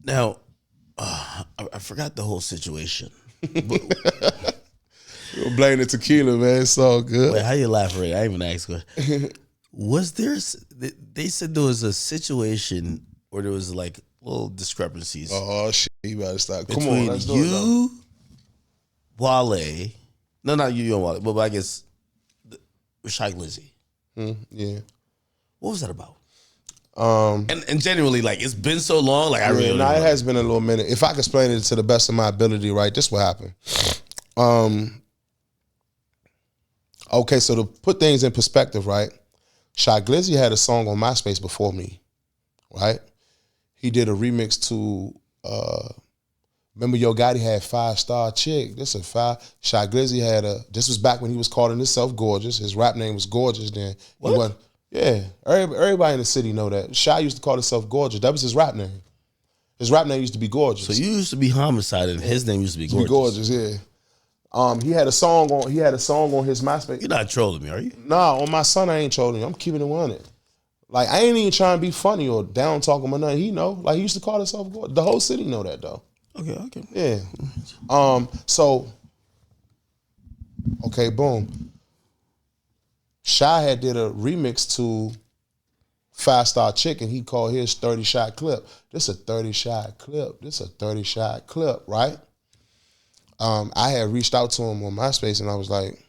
Now, I forgot the whole situation. You'll blame the tequila, man. It's all good. Wait, how you laugh right? I even asked. Was there? They said there was a situation where there was like little discrepancies. Oh shit! You better stop. Come between on, let's do you, Wale. No, not you and Wale, but I guess Shy Glizzy. Yeah. What was that about? And genuinely, like, it's been so long. Like, I really don't it know. has been a little minute. If I can explain it to the best of my ability, right? This what happened. Okay, so to put things in perspective, right? Shy Glizzy had a song on MySpace before me, right? He did a remix to remember Yo Gotti had 5-Star Chick. This is Shy Glizzy had this was back when he was calling himself Gorgeous. His rap name was Gorgeous then. What? Everybody in the city know that. Shy used to call himself Gorgeous. That was his rap name. His rap name used to be Gorgeous. So you used to be Homicide, and his name used to be Gorgeous. Gorgeous, yeah. He had a song on his MySpace. You're not trolling me, are you? Nah, on my son, I ain't trolling you. I'm keeping it 100. Like, I ain't even trying to be funny or down talking or nothing. He know. Like, he used to call himself Gorgeous. The whole city know that, though. Okay. Yeah. So, okay, boom. Shy had did a remix to 5-Star Chick, and he called his 30-shot clip. This a 30-shot clip. This a 30-shot clip, right? I had reached out to him on MySpace, and I was like,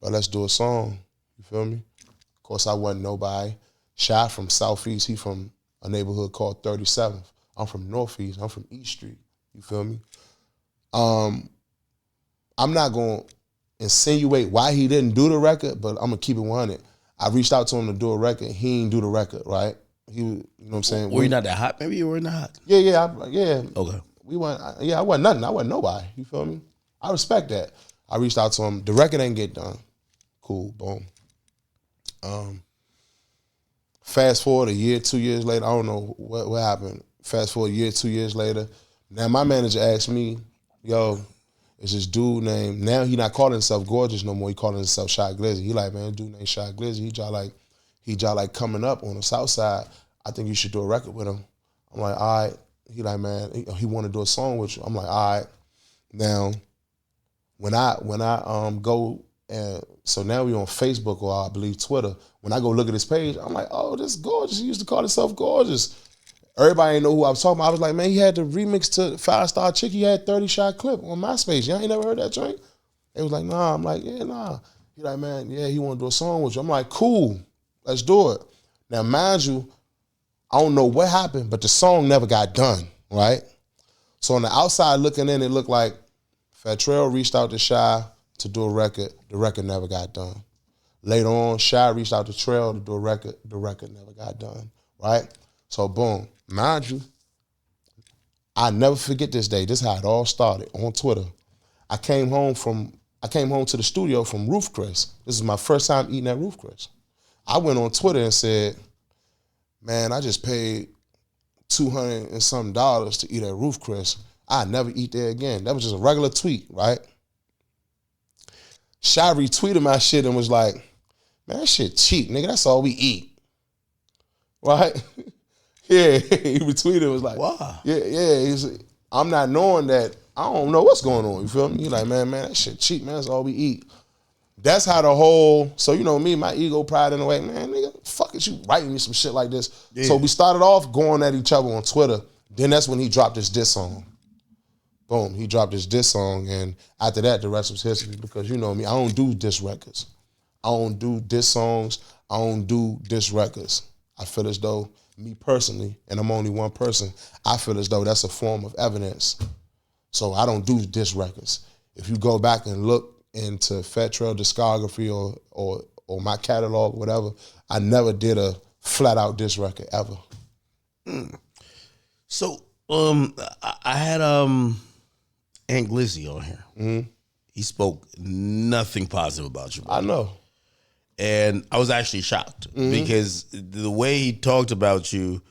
"But let's do a song." You feel me? Of course, I wasn't nobody. Shy from Southeast. He from a neighborhood called 37th. I'm from Northeast. I'm from East Street. You feel me? I'm not going to insinuate why he didn't do the record, but I'm going to keep it 100. I reached out to him to do a record. He didn't do the record, right? You know what I'm saying? Were you not that hot? Maybe you were not hot. Yeah. Okay. I wasn't nothing. I wasn't nobody. You feel me? I respect that. I reached out to him. The record ain't get done. Cool. Boom. Fast forward a year, 2 years later. I don't know what happened. Fast forward a year, 2 years later. Now my manager asked me, "Yo, it's this dude named." Now he not calling himself Gorgeous no more. He calling himself Shy Glizzy. He like, "Man, dude named Shy Glizzy. He just like coming up on the South Side. I think you should do a record with him." I'm like, "All right." He like, "Man, he want to do a song with you." I'm like, "All right." Now, when I go and so now we on Facebook or I believe Twitter. When I go look at his page, I'm like, "Oh, this Gorgeous. He used to call himself Gorgeous." Everybody ain't know who I was talking about. I was like, "Man, he had the remix to 5-Star Chick. He had 30-shot clip on MySpace. Y'all ain't never heard that joint?" They was like, "Nah." I'm like, "Yeah, nah." He like, "Man, yeah, he want to do a song with you." I'm like, "Cool, let's do it." Now, mind you, I don't know what happened, but the song never got done, right? So on the outside looking in, it looked like Trel reached out to Shy to do a record. The record never got done. Later on, Shy reached out to Trel to do a record. The record never got done, right? So boom, mind you, I never forget this day. This is how it all started on Twitter. I came home to the studio from Roof Chris. This is my first time eating at Roof Chris. I went on Twitter and said, "Man, I just paid $200 and something to eat at Roof Chris. I never eat there again." That was just a regular tweet, right? Shy retweeted my shit and was like, "Man, that shit cheap, nigga. That's all we eat." Right? Yeah, he retweeted and was like, Wow. Yeah. I'm not knowing that. I don't know what's going on. You feel me? He like, man, that shit cheap, man. That's all we eat. That's how the whole, so you know me, my ego, pride in the way, man, nigga, fuck it, you writing me some shit like this. Yeah. So we started off going at each other on Twitter. Then that's when he dropped his diss song. Boom, he dropped his diss song, and after that, the rest was history, because you know me, I don't do diss records. I don't do diss songs. I don't do diss records. I feel as though, me personally, and I'm only one person, I feel as though that's a form of evidence. So I don't do diss records. If you go back and look into Trel discography or my catalog, whatever, I never did a flat out diss record ever. So I had Aunt Glizzy on here. Mm-hmm. He spoke nothing positive about you, bro. I know. And I was actually shocked because the way he talked about you,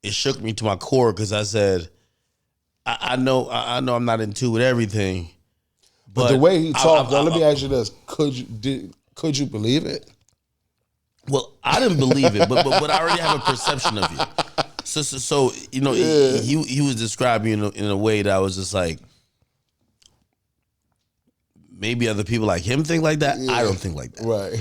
it shook me to my core, because I said, I know I'm not in tune with everything. But the way he talked, let me ask you this. Could you believe it? Well, I didn't believe it, but I already have a perception of you. So you know, he was describing in a way that was just like, maybe other people like him think like that. I don't think like that. Right.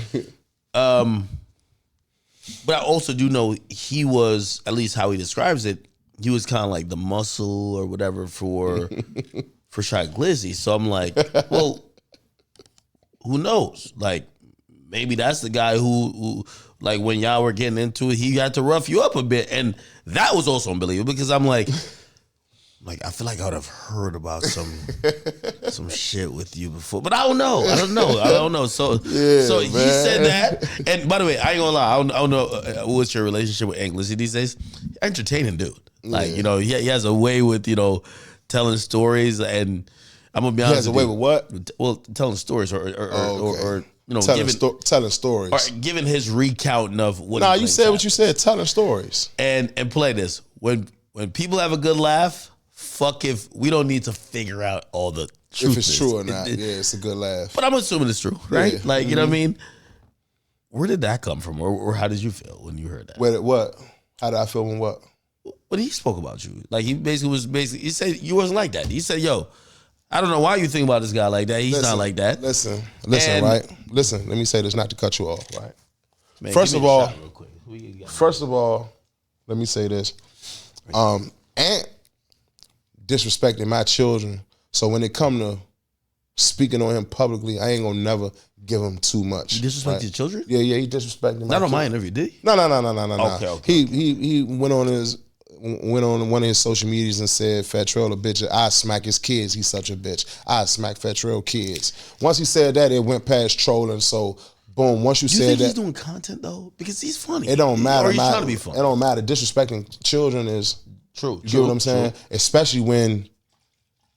But I also do know he was, at least how he describes it, he was kind of like the muscle or whatever for Shy Glizzy. So I'm like, well, who knows? Like, maybe that's the guy who like when y'all were getting into it, he had to rough you up a bit. And that was also unbelievable because I'm like, I feel like I would have heard about some shit with you before, but I don't know. So he said that. And by the way, I ain't gonna lie. I don't know what's your relationship with Ant Glizzy these days. Entertaining dude. Like, you know, he has a way with, you know, telling stories, and I'm gonna be honest. He has a way with what? Well, telling stories or you know, telling stories, or giving his recounting of what. Nah, you said what you said. Telling stories and play this when people have a good laugh. Fuck if we don't need to figure out all the truth. If it's true or not. Yeah, it's a good laugh. But I'm assuming it's true, right? Yeah. Like, you know what I mean? Where did that come from? Or how did you feel when you heard that? What? How did I feel when what? When he spoke about you. Like, he he said you wasn't like that. He said, yo, I don't know why you think about this guy like that. He's not like that. Listen, right? Listen, let me say this not to cut you off, right? Man, first of all, let me say this. Ant disrespecting my children. So when it come to speaking on him publicly, I ain't gonna never give him too much. You disrespect your children? Yeah, he disrespected my Not on my interview, did he? No. Okay. He went on one of his social medias and said Fat Trel a bitch. I smack his kids. He's such a bitch. I smack Fat Trel kids. Once he said that, it went past trolling. So boom. Once you said that, you think he's doing content though? Because he's funny. It don't matter. Or he's trying to be funny. It don't matter. Disrespecting children is true. You get what I'm saying? True. Especially when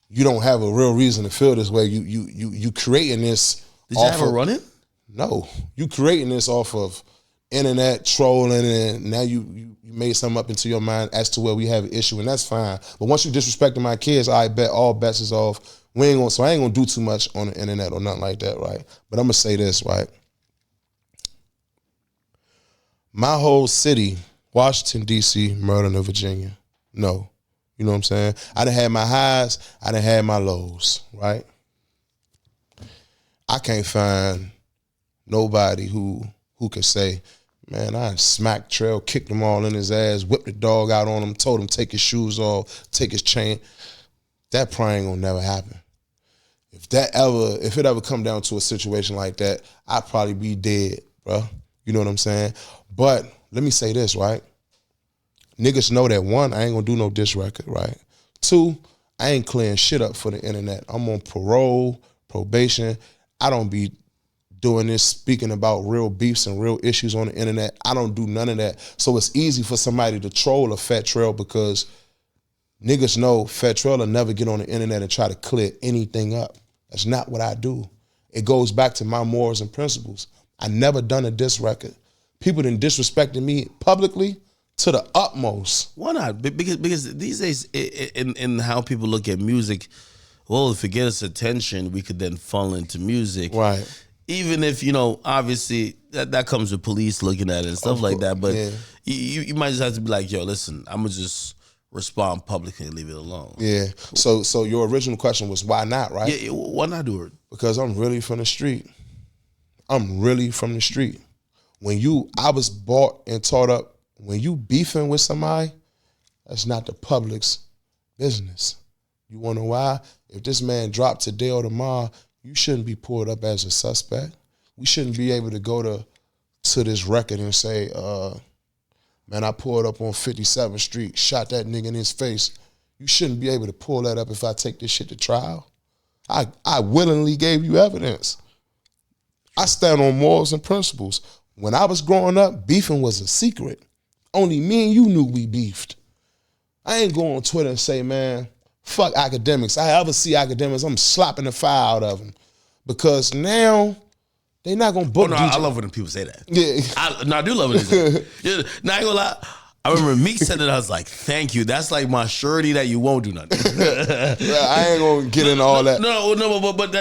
you don't have a real reason to feel this way. You creating this. Did you ever run it? No, you creating this off of internet trolling, and now you made something up into your mind as to where we have an issue, and that's fine. But once you disrespecting my kids, I bet all bets is off. I ain't gonna do too much on the internet or nothing like that, right? But I'm gonna say this, right? My whole city, Washington D.C., Maryland, and Virginia. No. You know what I'm saying? I done had my highs, I done had my lows, right? I can't find nobody who can say, man, I smacked Trel, kicked him all in his ass, whipped the dog out on him, told him take his shoes off, take his chain. That probably ain't gonna never happen. If it ever come down to a situation like that, I'd probably be dead, bro. You know what I'm saying? But let me say this, right? Niggas know that, one, I ain't gonna do no diss record, right? Two, I ain't clearing shit up for the internet. I'm on parole, probation. I don't be doing this, speaking about real beefs and real issues on the internet. I don't do none of that. So it's easy for somebody to troll a Fat Trel because niggas know Fat Trel will never get on the internet and try to clear anything up. That's not what I do. It goes back to my morals and principles. I never done a diss record. People done disrespected me publicly to the utmost. Why not? Because these days, in how people look at music, well, if it gets us attention, we could then funnel into music. Right. Even if, you know, obviously that comes with police looking at it and stuff like that. But you might just have to be like, yo, listen, I'm going to just respond publicly and leave it alone. Yeah. So your original question was why not, right? Yeah, why not do it? Because I'm really from the street. I'm really from the street. I was bought and taught up, when you beefing with somebody, that's not the public's business. You want to know why? If this man dropped today or tomorrow, you shouldn't be pulled up as a suspect. We shouldn't be able to go to this record and say, man, I pulled up on 57th Street, shot that nigga in his face. You shouldn't be able to pull that up if I take this shit to trial. I willingly gave you evidence. I stand on morals and principles. When I was growing up, beefing was a secret. Only me and you knew we beefed. I ain't going on Twitter and say, man, fuck academics. I ever see academics, I'm slapping the fire out of them. Because now, they not going to book DJ. I love when people say that. Yeah. I do love when they say that. Yeah, now, I ain't gonna lie. I remember Meek said it, I was like, thank you. That's like my surety that you won't do nothing. I ain't going to get into all that. No, but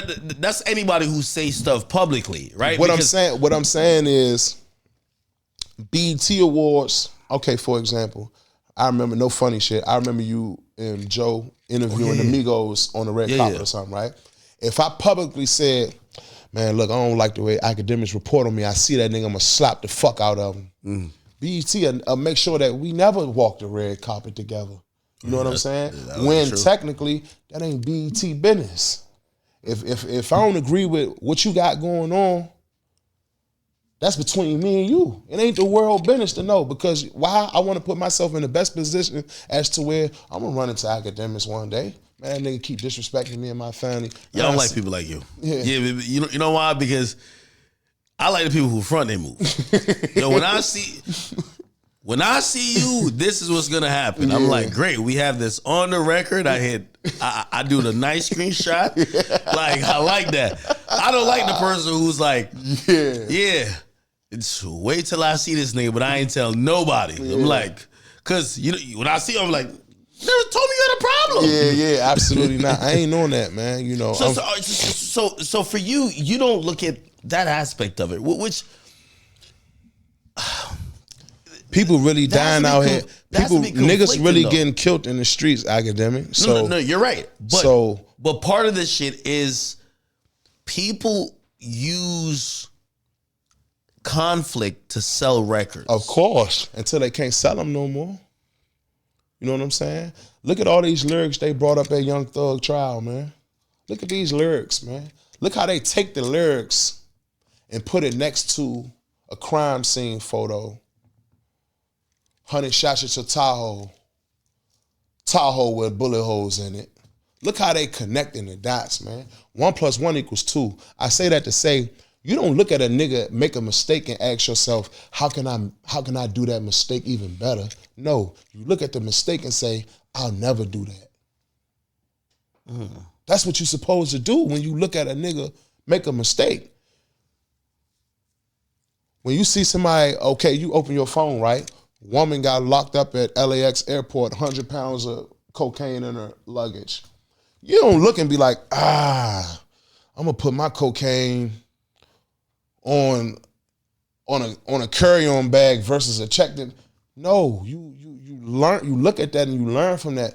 that's anybody who says stuff publicly, right? What I'm saying is, BET Awards, okay, for example, I remember, no funny shit, I remember you and Joe interviewing the Migos on the red carpet or something, right? If I publicly said, man, look, I don't like the way academics report on me, I see that nigga, I'm gonna slap the fuck out of him. BET make sure that we never walk the red carpet together. You know what I'm saying? When technically, that ain't BET business. If I don't agree with what you got going on, that's between me and you. It ain't the world business to know, because why? I want to put myself in the best position as to where I'm going to run into academics one day. Man, that nigga keep disrespecting me and my family. Yeah, I don't like people like you. Yeah, you know why? Because I like the people who front they move. Yo, when I see you, this is what's gonna happen. I'm like, great, we have this on the record. I do the nice screenshot. Like, I like that. I don't like the person who's like, yeah. It's wait till I see this nigga, but I ain't tell nobody. I'm like, cause when I see him, I'm like, never told me you had a problem. Yeah, absolutely not. I ain't on that, man. You know. So for you, you don't look at that aspect of it, which people really dying out here. Niggas really getting killed in the streets, academic. So no, you're right. But part of this shit is people use conflict to sell records. Of course, until they can't sell them no more. You know what I'm saying? Look at all these lyrics they brought up at Young Thug trial, man. Look at these lyrics, man. Look how they take the lyrics and put it next to a crime scene photo. 100 shots at your Tahoe with bullet holes in it. Look how they connecting the dots, man. 1 + 1 = 2. I say that to say, you don't look at a nigga make a mistake and ask yourself, how can I do that mistake even better? No, you look at the mistake and say, I'll never do that. That's what you're supposed to do when you look at a nigga make a mistake. When you see somebody, okay, you open your phone, right? Woman got locked up at LAX airport, 100 pounds of cocaine in her luggage. You don't look and be like, I'm gonna put my cocaine on a carry-on bag versus a checked in. No, you look at that and you learn from that.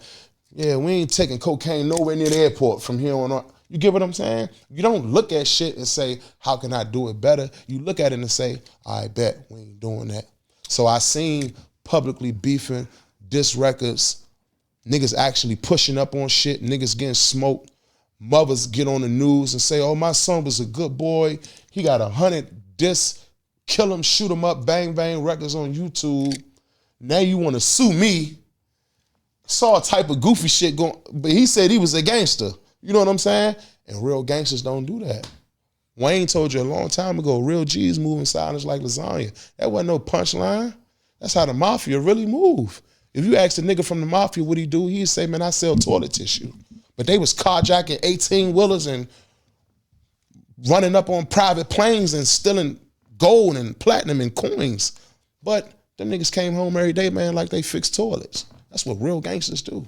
Yeah, we ain't taking cocaine nowhere near the airport from here on out. You get what I'm saying? You don't look at shit and say, how can I do it better? You look at it and say, I bet we ain't doing that. So I seen publicly beefing, diss records, niggas actually pushing up on shit, niggas getting smoked. Mothers get on the news and say, oh, my son was a good boy. He got 100 diss, kill him, shoot him up, bang, bang records on YouTube. Now you want to sue me. Saw a type of goofy shit going, but he said he was a gangster. You know what I'm saying? And real gangsters don't do that. Wayne told you a long time ago, real G's move in silence like lasagna. That wasn't no punchline. That's how the mafia really move. If you ask a nigga from the mafia what he do, he'd say, man, I sell toilet tissue. But they was carjacking 18-wheelers and running up on private planes and stealing gold and platinum and coins. But them niggas came home every day, man, like they fixed toilets. That's what real gangsters do.